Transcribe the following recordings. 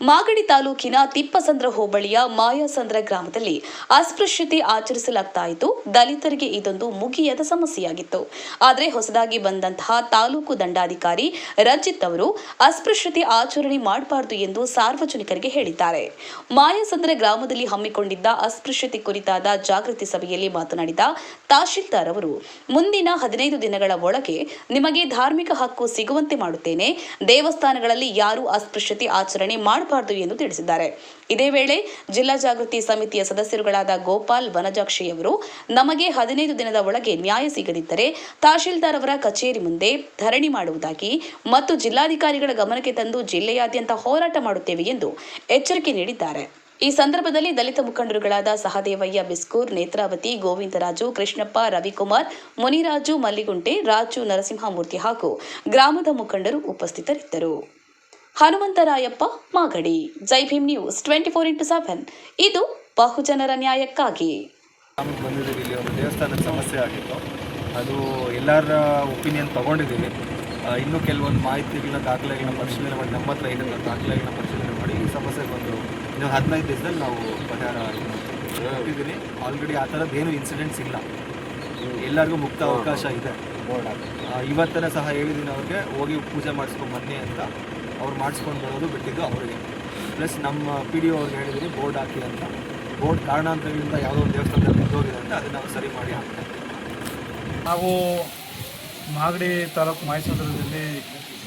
ಮಾಗಡಿ ತಾಲೂಕಿನ ತಿಪ್ಪಸಂದ್ರ ಹೋಬಳಿಯ ಮಾಯಾಸಂದ್ರ ಗ್ರಾಮದಲ್ಲಿ ಅಸ್ಪೃಶ್ಯತೆ ಆಚರಿಸಲಾಗ್ತಾ ಇತ್ತು. ದಲಿತರಿಗೆ ಇದೊಂದು ಮುಗಿಯದ ಸಮಸ್ಯೆಯಾಗಿತ್ತು. ಆದರೆ ಹೊಸದಾಗಿ ಬಂದಂತಹ ತಾಲೂಕು ದಂಡಾಧಿಕಾರಿ ರಂಜಿತ್ ಅವರು ಅಸ್ಪೃಶ್ಯತೆ ಆಚರಣೆ ಮಾಡಬಾರದು ಎಂದು ಸಾರ್ವಜನಿಕರಿಗೆ ಹೇಳಿದ್ದಾರೆ. ಮಾಯಾಸಂದ್ರ ಗ್ರಾಮದಲ್ಲಿ ಹಮ್ಮಿಕೊಂಡಿದ್ದ ಅಸ್ಪೃಶ್ಯತೆ ಕುರಿತಾದ ಜಾಗೃತಿ ಸಭೆಯಲ್ಲಿ ಮಾತನಾಡಿದ ತಹಶೀಲ್ದಾರ್ ಅವರು, ಮುಂದಿನ 15 ದಿನಗಳ ಒಳಗೆ ನಿಮಗೆ ಧಾರ್ಮಿಕ ಹಕ್ಕು ಸಿಗುವಂತೆ ಮಾಡುತ್ತೇನೆ. ದೇವಸ್ಥಾನಗಳಲ್ಲಿ ಯಾರೂ ಅಸ್ಪೃಶ್ಯತೆ ಆಚರಣೆ ಮಾಡಬಾರದು ಎಂದು ತಿಳಿಸಿದ್ದಾರೆ. ಇದೇ ವೇಳೆ ಜಿಲ್ಲಾ ಜಾಗೃತಿ ಸಮಿತಿಯ ಸದಸ್ಯರುಗಳಾದ ಗೋಪಾಲ್ ವನಜಾಕ್ಷಿ ಅವರು, ನಮಗೆ 15 ದಿನದ ಒಳಗೆ ನ್ಯಾಯ ಸಿಗದಿದ್ದರೆ ತಹಶೀಲ್ದಾರ್ ಅವರ ಕಚೇರಿ ಮುಂದೆ ಧರಣಿ ಮಾಡುವುದಾಗಿ ಮತ್ತು ಜಿಲ್ಲಾಧಿಕಾರಿಗಳ ಗಮನಕ್ಕೆ ತಂದು ಜಿಲ್ಲೆಯಾದ್ಯಂತ ಹೋರಾಟ ಮಾಡುತ್ತೇವೆ ಎಂದು ಎಚ್ಚರಿಕೆ ನೀಡಿದ್ದಾರೆ. ಈ ಸಂದರ್ಭದಲ್ಲಿ ದಲಿತ ಮುಖಂಡರುಗಳಾದ ಸಹದೇವಯ್ಯ ಬಿಸ್ಕೂರ್, ನೇತ್ರಾವತಿ, ಗೋವಿಂದರಾಜು, ಕೃಷ್ಣಪ್ಪ, ರವಿಕುಮಾರ್, ಮುನಿರಾಜು, ಮಲ್ಲಿಗುಂಟೆ, ರಾಜು, ನರಸಿಂಹಮೂರ್ತಿ ಹಾಗೂ ಗ್ರಾಮದ ಮುಖಂಡರು ಉಪಸ್ಥಿತರಿದ್ದರು. ಹನುಮಂತರಾಯಪ್ಪ, ಮಾಗಡಿ. ಜೈ ಭೀಮ್ ನ್ಯೂಸ್ 24x7. ಇದು ಬಹುಜನರ ನ್ಯಾಯಕ್ಕಾಗಿ. ಇಲ್ಲಿ ಒಂದು ದೇವಸ್ಥಾನದ ಸಮಸ್ಯೆ ಆಗಿತ್ತು. ಅದು ಎಲ್ಲರ ಒಪಿನಿಯನ್ ತಗೊಂಡಿದ್ದೀವಿ. ಇನ್ನೂ ಕೆಲವೊಂದು ಮಾಹಿತಿಗಳನ್ನ ದಾಖಲೆಗಳನ್ನ ಪರಿಶೀಲನೆ ಮಾಡಿ ನಮ್ಮ ಹತ್ರ ಇರೋ ದಾಖಲೆಗಳನ್ನ ಪರಿಶೀಲನೆ ಮಾಡಿ ಈ ಸಮಸ್ಯೆ ಬಂದು ಇನ್ನು 15 ದಿವಸದಲ್ಲಿ ನಾವು ಪರಿಹಾರ ಇಟ್ಟಿದ್ದೀನಿ. ಆಲ್ರೆಡಿ ಆ ಥರದ್ದು ಏನು ಇನ್ಸಿಡೆಂಟ್ಸ್ ಇಲ್ಲ. ಎಲ್ಲರಿಗೂ ಮುಕ್ತ ಅವಕಾಶ ಇದೆ. ಇವತ್ತನೇ ಸಹ ಹೇಳಿದ್ದೀನಿ ಅವ್ರಿಗೆ, ಹೋಗಿ ಪೂಜೆ ಮಾಡಿಸ್ಕೊಂಡು ಬನ್ನಿ ಅಂತ. ಅವ್ರು ಮಾಡಿಸ್ಕೊಂಡು ಬರೋದು ಬಿಟ್ಟಿದ್ದು ಅವರಿಗೆ. ಪ್ಲಸ್ ನಮ್ಮ PDO ಅವ್ರಿಗೆ ಹೇಳಿದ್ದೀನಿ ಬೋರ್ಡ್ ಹಾಕಿ ಅಂತ. ಬೋರ್ಡ್ ಕಾರಣಾಂತರಗಳಿಂದ ಯಾವುದೋ ಒಂದು ದೇವಸ್ಥಾನದಲ್ಲಿ ಬಿದ್ದೋಗಿದೆ ಅಂತ ಅದನ್ನು ನಾವು ಸರಿ ಮಾಡಿ ಹಾಕ್ತೇವೆ. ನಾವು ಮಾಗಡಿ ತಾಲೂಕು ಮಾಯಸಂದ್ರದಲ್ಲಿ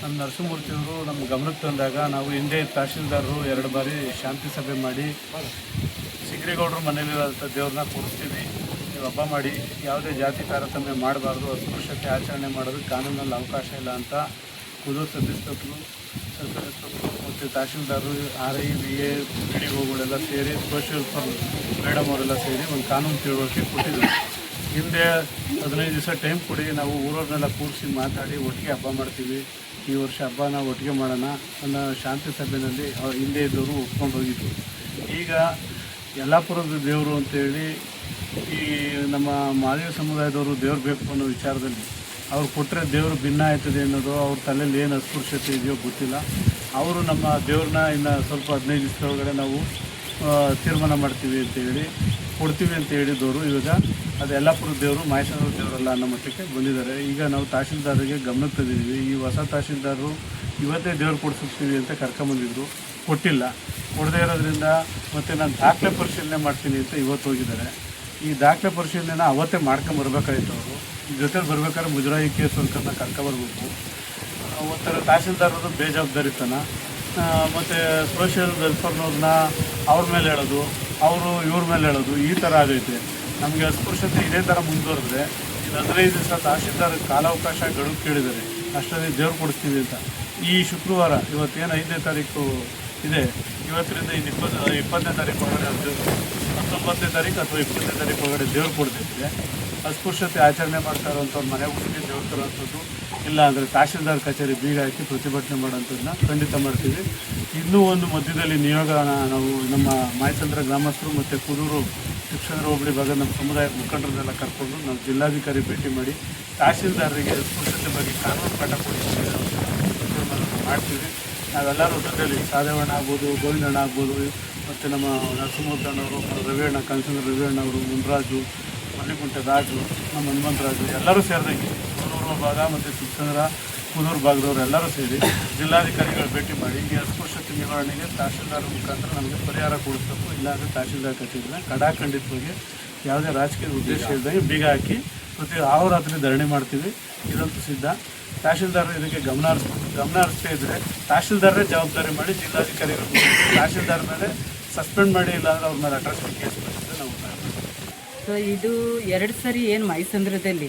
ನಮ್ಮ ನರಸಿಂಹಮೂರ್ತಿಯವರು ನಮ್ಮ ಗಮನಕ್ಕೆ ತಂದಾಗ ನಾವು ಹಿಂದೆ ತಹಶೀಲ್ದಾರರು 2 ಬಾರಿ ಶಾಂತಿ ಸಭೆ ಮಾಡಿ ಸಿಗ್ರೇಗೌಡರು ಮನೆಯಲ್ಲಿರುವಂಥ ದೇವ್ರನ್ನ ಕೂರಿಸ್ತೀವಿ, ನೀವು ಹಬ್ಬ ಮಾಡಿ, ಯಾವುದೇ ಜಾತಿ ತಾರತಮ್ಯ ಮಾಡಬಾರ್ದು, ಅಸ್ಪೃಶ್ಯತೆ ಆಚರಣೆ ಮಾಡೋದು ಕಾನೂನಲ್ಲಿ ಅವಕಾಶ ಇಲ್ಲ ಅಂತ ಕುದೂರು ಸದಸ್ಯರು ಮತ್ತು ತಹಶೀಲ್ದಾರರು, RI, VA, PDOಗಳೆಲ್ಲ ಸೇರಿ ಸೋಷಿಯಲ್ ಮೇಡಮ್ ಅವರೆಲ್ಲ ಸೇರಿ ಒಂದು ಕಾನೂನು ತಿಳುವಳಿಕೆ ಕೊಟ್ಟಿದ್ದರು. ಹಿಂದೆ 15 ದಿವಸ ಟೈಮ್ ಕೊಡಿ, ನಾವು ಊರವ್ರನ್ನೆಲ್ಲ ಕೂರಿಸಿ ಮಾತಾಡಿ ಒಟ್ಟಿಗೆ ಹಬ್ಬ ಮಾಡ್ತೀವಿ, ಈ ವರ್ಷ ಹಬ್ಬನ ಒಟ್ಟಿಗೆ ಮಾಡೋಣ ಅನ್ನೋ ಶಾಂತಿ ಸಭೆಯಲ್ಲಿ ಹಿಂದೆ ಇದ್ದವರು ಒಪ್ಕೊಂಡು ಹೋಗಿದ್ರು. ಈಗ ಯಲ್ಲಾಪುರದ ದೇವರು ಅಂತೇಳಿ ಈ ನಮ್ಮ ಮಾದಿಗ ಸಮುದಾಯದವರು ದೇವ್ರು ಬೇಕು ಅನ್ನೋ ವಿಚಾರದಲ್ಲಿ ಅವ್ರು ಕೊಟ್ಟರೆ ದೇವರು ಭಿನ್ನ ಆಯ್ತದೆ ಅನ್ನೋದು ಅವ್ರ ತಲೆಯಲ್ಲಿ ಏನು ಅಸ್ಪೃಶ್ಯತೆ ಇದೆಯೋ ಗೊತ್ತಿಲ್ಲ. ಅವರು ನಮ್ಮ ದೇವ್ರನ್ನ ಇನ್ನು ಸ್ವಲ್ಪ 15 ದಿವಸದೊಳಗಡೆ ನಾವು ತೀರ್ಮಾನ ಮಾಡ್ತೀವಿ ಅಂತೇಳಿ ಕೊಡ್ತೀವಿ ಅಂತ ಹೇಳಿದವರು ಇವಾಗ ಅದು ಯಲ್ಲಾಪುರದ ದೇವರು ಮಾಯಸಂದ್ರ ದೇವರಲ್ಲ ಅನ್ನೋ ಮಟ್ಟಕ್ಕೆ ಬಂದಿದ್ದಾರೆ. ಈಗ ನಾವು ತಹಶೀಲ್ದಾರಿಗೆ ಗಮನಕ್ಕೆ ತಂದಿದ್ದೀವಿ. ಈ ಹೊಸ ತಹಶೀಲ್ದಾರರು ಇವತ್ತೇ ದೇವ್ರು ಕೊಡಿಸ್ತೀವಿ ಅಂತ ಕರ್ಕೊಂಬಂದಿದ್ರು, ಕೊಟ್ಟಿಲ್ಲ. ಕೊಡದೇ ಇರೋದ್ರಿಂದ ಮತ್ತು ನಾನು ದಾಖಲೆ ಪರಿಶೀಲನೆ ಮಾಡ್ತೀನಿ ಅಂತ ಇವತ್ತು ಹೋಗಿದ್ದಾರೆ. ಈ ದಾಖಲೆ ಪರಿಶೀಲನೆನ ಅವತ್ತೇ ಮಾಡ್ಕೊಂಬರ್ಬೇಕಾಯ್ತು. ಅವರು ಜೊತೆಲಿ ಬರ್ಬೇಕಾದ್ರೆ ಮುಜರಾಯಿ ಕೇಸ್ ವರ್ಕರ್ನ ಕರ್ಕೊಬರ್ಬೇಕು. ಒಂಥರ ತಹಶೀಲ್ದಾರರು ಬೇಜವಾಬ್ದಾರಿತನ ಮತ್ತು ಸೋಷಿಯಲ್ ವೆಲ್ಫೇರ್ನವ್ರನ್ನ ಅವ್ರ ಮೇಲೆ ಹೇಳೋದು, ಅವರು ಇವ್ರ ಮೇಲೆ ಹೇಳೋದು, ಈ ಥರ ಆಗೈತೆ. ನಮಗೆ ಅಸ್ಪೃಶ್ಯತೆ ಇದೇ ಥರ ಮುಂದುವರೆದ್ರೆ ಇನ್ನು 15 ದಿವಸ ತಹಶೀಲ್ದಾರ್ ಕಾಲಾವಕಾಶ ಗಡುವು ಕೇಳಿದ್ದಾರೆ, ಅಷ್ಟರಲ್ಲಿ ದೇವ್ರು ಕೊಡಿಸ್ತೀವಿ ಅಂತ. ಈ ಶುಕ್ರವಾರ ಇವತ್ತೇನು 5ನೇ ತಾರೀಕು ಇದೆ, ಇವತ್ತರಿಂದ ಇನ್ನು 20ನೇ ತಾರೀಕು ಒಳಗಡೆ 19ನೇ ತಾರೀಕು ಅಥವಾ 20ನೇ ತಾರೀಕು ಒಳಗಡೆ ದೇವ್ರು ಕೊಡ್ತಿದ್ರೆ ಅಸ್ಪೃಶ್ಯತೆ ಆಚರಣೆ ಮಾಡ್ತಾ ಇರೋಂಥವ್ರ ಮನೆ ಹುಡುಗಿ ದೇವ್ರು ತರೋಂಥದ್ದು, ಇಲ್ಲ ಅಂದರೆ ತಹಶೀಲ್ದಾರ್ ಕಚೇರಿ ಬೀಗ ಹಾಕಿ ಪ್ರತಿಭಟನೆ ಮಾಡೋಂಥದ್ದನ್ನ ಖಂಡಿತ ಮಾಡ್ತೀವಿ. ಇನ್ನೂ ಒಂದು ಮಧ್ಯದಲ್ಲಿ ನಿಯೋಗನ ನಾವು ನಮ್ಮ ಮಾಯಸಂದ್ರ ಗ್ರಾಮಸ್ಥರು ಮತ್ತು ಕುದೂರು ಶಿಕ್ಷಣರ ಹೋಬಳಿ ಭಾಗ ನಮ್ಮ ಸಮುದಾಯದ ಮುಖಂಡರನ್ನೆಲ್ಲ ಕರ್ಕೊಂಡು ನಾವು ಜಿಲ್ಲಾಧಿಕಾರಿ ಭೇಟಿ ಮಾಡಿ ತಹಶೀಲ್ದಾರರಿಗೆ ಅಸ್ಪೃಶ್ಯತೆ ಬಗ್ಗೆ ಕಾನೂನು ಪಾಠ ಕೊಡಿಸ್ತೀವಿ ಮಾಡ್ತೀವಿ. ನಾವೆಲ್ಲರೂ ಜೊತೆಯಲ್ಲಿ ಸಾದೇವಣ್ಣ ಆಗ್ಬೋದು, ಗೋವಿಂದಣ್ಣ ಆಗ್ಬೋದು, ಮತ್ತು ನಮ್ಮ ನರಸಿಂಹಮೂರ್ತಣ್ಣವರು, ರವಿಯಣ್ಣ, ಕನಸಂದ್ರ ರವಿಯಣ್ಣ ಅವರು, ಮುನ್ರಾಜು, ಮಲ್ಲಿಗುಂಟೆ ರಾಜು, ನಮ್ಮ ಹನುಮಂತರಾಜು ಎಲ್ಲರೂ ಸೇರಿದಂಗೆ ಕುದೂರು ಭಾಗ ಮತ್ತು ಶಿಕ್ಷಣರ ಕುದೂರು ಭಾಗದವರು ಎಲ್ಲರೂ ಸೇರಿ ಜಿಲ್ಲಾಧಿಕಾರಿಗಳ ಭೇಟಿ ಮಾಡಿ ಈ ಅಸ್ಪೃಶ್ಯತೆ ನಿವಾರಣೆಗೆ ತಹಶೀಲ್ದಾರ್ ಮುಖಾಂತರ ನಮಗೆ ಪರಿಹಾರ ಕೊಡಿಸ್ಬೇಕು. ಇಲ್ಲಾಂದರೆ ತಹಶೀಲ್ದಾರ್ ಕಚೇರಿನ ಕಡಾಖಂಡಿತವಾಗಿ ಯಾವುದೇ ರಾಜಕೀಯ ಉದ್ದೇಶ ಇಲ್ಲದೆ ಬೀಗ ಹಾಕಿ ಪ್ರತಿ ಆವರಾತ್ರಿ ಧರಣಿ ಮಾಡ್ತೀವಿ. ಇದಂತೂ ಸಿದ್ಧ. ತಹಶೀಲ್ದಾರ್ ಇದಕ್ಕೆ ಗಮನ ಹರಿಸ್ತಾ ಇದ್ದರೆ ತಹಶೀಲ್ದಾರರೇ ಜವಾಬ್ದಾರಿ ಮಾಡಿ ಜಿಲ್ಲಾಧಿಕಾರಿಗಳು ತಹಶೀಲ್ದಾರ್ ಮೇಲೆ ಸಸ್ಪೆಂಡ್ ಮಾಡಿ, ಇಲ್ಲಾಂದರೆ ಅವ್ರ ಮೇಲೆ ಅಟ್ರಾಸಿಟಿ ಕೇಸ್ ಬಂದಿದೆ ನಾವು. ಸೊ ಇದು 2 ಸರಿ ಏನು ಮಾಯಸಂದ್ರದಲ್ಲಿ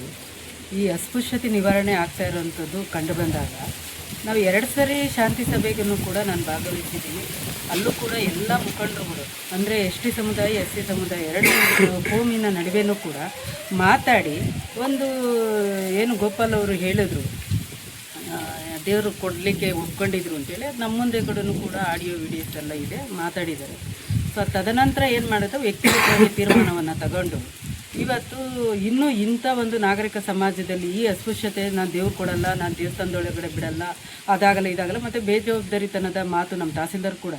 ಈ ಅಸ್ಪೃಶ್ಯತೆ ನಿವಾರಣೆ ಆಗ್ತಾ ಇರೋವಂಥದ್ದು ಕಂಡು ಬಂದಾಗ ನಾವು 2 ಸರಿ ಶಾಂತಿ ಸಭೆಗೂ ಕೂಡ ನಾನು ಭಾಗವಹಿಸಿದ್ದೀನಿ. ಅಲ್ಲೂ ಕೂಡ ಎಲ್ಲ ಮುಖಂಡರುಗಳು ಅಂದರೆ ST ಸಮುದಾಯ, SC ಸಮುದಾಯ 2 ಕೋಮಿನ ನಡುವೆನೂ ಕೂಡ ಮಾತಾಡಿ ಒಂದು ಏನು ಗೋಪಾಲ್ ಅವರು ಹೇಳಿದ್ರು ದೇವರು ಕೊಡಲಿಕ್ಕೆ ಒಪ್ಕೊಂಡಿದ್ರು ಅಂತೇಳಿ, ಅದು ನಮ್ಮ ಮುಂದೆ ಕಡೆನೂ ಕೂಡ ಆಡಿಯೋ ವಿಡಿಯೋಸ್ ಎಲ್ಲ ಇದೆ, ಮಾತಾಡಿದ್ದಾರೆ. ಸೊ ತದನಂತರ ಏನು ಮಾಡೋದು, ವ್ಯಕ್ತಿಗತವಾಗಿ ತೀರ್ಮಾನವನ್ನು ತಗೊಂಡು ಇವತ್ತು ಇನ್ನೂ ಇಂಥ ಒಂದು ನಾಗರಿಕ ಸಮಾಜದಲ್ಲಿ ಈ ಅಸ್ಪೃಶ್ಯತೆ ನಾನು ದೇವ್ರು ಕೊಡಲ್ಲ, ನಾನು ದೇವಸ್ಥಾನದೊಳಗಡೆ ಬಿಡಲ್ಲ, ಅದಾಗಲ್ಲ ಇದಾಗಲ್ಲ, ಮತ್ತು ಬೇಜವಾಬ್ದಾರಿತನದ ಮಾತು ನಮ್ಮ ತಹಸೀಲ್ದಾರ್ ಕೂಡ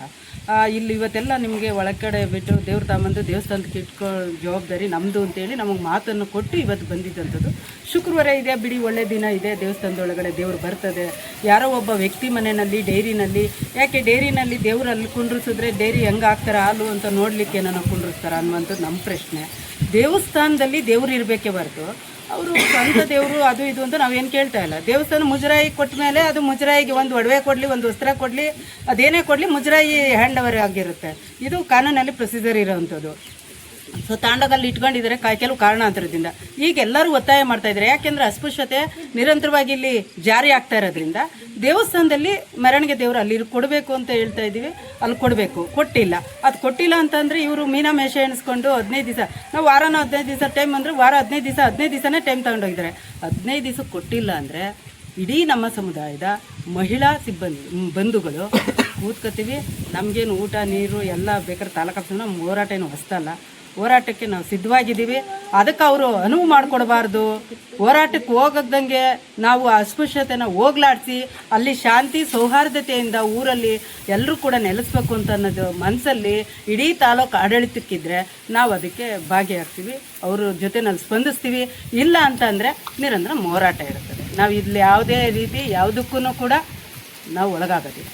ಇಲ್ಲಿ ಇವತ್ತೆಲ್ಲ ನಿಮಗೆ ಒಳಗಡೆ ಬಿಟ್ಟು ದೇವ್ರು ತಗೊಂಬಂದು ದೇವಸ್ಥಾನಕ್ಕೆ ಇಟ್ಕೋ ಜವಾಬ್ದಾರಿ ನಮ್ಮದು ಅಂತೇಳಿ ನಮಗೆ ಮಾತನ್ನು ಕೊಟ್ಟು ಇವತ್ತು ಬಂದಿದ್ದಂಥದ್ದು. ಶುಕ್ರವಾರ ಇದೆ ಬಿಡಿ, ಒಳ್ಳೆ ದಿನ ಇದೆ, ದೇವಸ್ಥಾನದೊಳಗಡೆ ದೇವ್ರು ಬರ್ತದೆ. ಯಾರೋ ಒಬ್ಬ ವ್ಯಕ್ತಿ ಮನೆಯಲ್ಲಿ ಡೈರಿನಲ್ಲಿ, ಯಾಕೆ ಡೈರಿನಲ್ಲಿ ದೇವ್ರು ಅಲ್ಲಿ ಕುಂಡ್ರಿಸಿದ್ರೆ ಡೈರಿ ಹೆಂಗೆ ಹಾಕ್ತಾರೆ ಹಾಲು ಅಂತ ನೋಡಲಿಕ್ಕೆ ಏನೋ ಕುಂಡ್ರಿಸ್ತಾರೆ ಅನ್ನುವಂಥದ್ದು ನಮ್ಮ ಪ್ರಶ್ನೆ. ದೇವಸ್ಥಾನದಲ್ಲಿ ದೇವ್ರು ಇರಬೇಕೇ ಹೊರತು ಅವರು ಸ್ವಂತ ದೇವರು ಅದು ಇದು ಅಂತ ನಾವೇನು ಕೇಳ್ತಾ ಇಲ್ಲ. ದೇವಸ್ಥಾನ ಮುಜರಾಯಿ ಕೊಟ್ಟ ಮೇಲೆ ಅದು ಮುಜರಾಯಿಗೆ ಒಂದು ಒಡವೆ ಕೊಡಲಿ, ಒಂದು ವಸ್ತ್ರ ಕೊಡಲಿ, ಅದೇನೇ ಕೊಡಲಿ ಮುಜರಾಯಿ ಹ್ಯಾಂಡ್ ಓವರ್ ಆಗಿರುತ್ತೆ. ಇದು ಕಾನೂನಲ್ಲಿ ಪ್ರೊಸೀಜರ್ ಇರೋವಂಥದ್ದು. ಸೊ ತಾಂಡದಲ್ಲಿ ಇಟ್ಕೊಂಡಿದ್ದಾರೆ ಕೆಲವು ಕಾರಣಾಂತರದಿಂದ. ಈಗ ಎಲ್ಲರೂ ಒತ್ತಾಯ ಮಾಡ್ತಾ ಇದ್ದಾರೆ, ಯಾಕೆಂದರೆ ಅಸ್ಪೃಶ್ಯತೆ ನಿರಂತರವಾಗಿ ಇಲ್ಲಿ ಜಾರಿ ಆಗ್ತಾ ಇರೋದ್ರಿಂದ ದೇವಸ್ಥಾನದಲ್ಲಿ ಮೆರವಣಿಗೆ ದೇವರು ಅಲ್ಲಿ ಕೊಡಬೇಕು ಅಂತ ಹೇಳ್ತಾ ಇದ್ದೀವಿ. ಅಲ್ಲಿ ಕೊಡಬೇಕು, ಕೊಟ್ಟಿಲ್ಲ. ಅದು ಕೊಟ್ಟಿಲ್ಲ ಅಂತಂದರೆ ಇವರು ಮೀನಾಮೇಷ ಎಣಿಸ್ಕೊಂಡು 15 ದಿವಸ, ನಾವು ವಾರನ 15 ದಿವಸ ಟೈಮ್ ಅಂದರೆ ವಾರ 15 ದಿವಸನೇ ಟೈಮ್ ತಗೊಂಡೋಗಿದ್ದಾರೆ. 15 ದಿವಸ ಕೊಟ್ಟಿಲ್ಲ ಅಂದರೆ ಇಡೀ ನಮ್ಮ ಸಮುದಾಯದ ಮಹಿಳಾ ಸಿಬ್ಬಂದಿ ಬಂಧುಗಳು ಕೂತ್ಕೋತೀವಿ. ನಮಗೇನು ಊಟ ನೀರು ಎಲ್ಲ ಬೇಕಾದ್ರೆ ತಾಲೂಕು ನಮ್ಮ ಹೋರಾಟ ಏನು ಹೊಸ್ತಲ್ಲ, ಹೋರಾಟಕ್ಕೆ ನಾವು ಸಿದ್ಧವಾಗಿದ್ದೀವಿ. ಅದಕ್ಕೆ ಅವರು ಅನುವು ಮಾಡಿಕೊಡಬಾರ್ದು. ಹೋರಾಟಕ್ಕೆ ಹೋಗದಂಗೆ ನಾವು ಅಸ್ಪೃಶ್ಯತೆನ ಹೋಗ್ಲಾಡಿಸಿ ಅಲ್ಲಿ ಶಾಂತಿ ಸೌಹಾರ್ದತೆಯಿಂದ ಊರಲ್ಲಿ ಎಲ್ಲರೂ ಕೂಡ ನೆಲೆಸ್ಬೇಕು ಅಂತ ಅನ್ನೋದು ಮನಸ್ಸಲ್ಲಿ ಇಡೀ ತಾಲೂಕು ಆಡಳಿತಕ್ಕಿದ್ರೆ ನಾವು ಅದಕ್ಕೆ ಭಾಗಿಯಾಗ್ತೀವಿ, ಅವ್ರ ಜೊತೆನಲ್ಲಿ ಸ್ಪಂದಿಸ್ತೀವಿ. ಇಲ್ಲ ಅಂತಂದರೆ ನಿರಂತರ ಹೋರಾಟ ಇರ್ತದೆ. ನಾವು ಇಲ್ಲಿ ಯಾವುದೇ ರೀತಿ ಯಾವುದಕ್ಕೂ ಕೂಡ ನಾವು ಒಳಗಾಗೋದಿಲ್ಲ.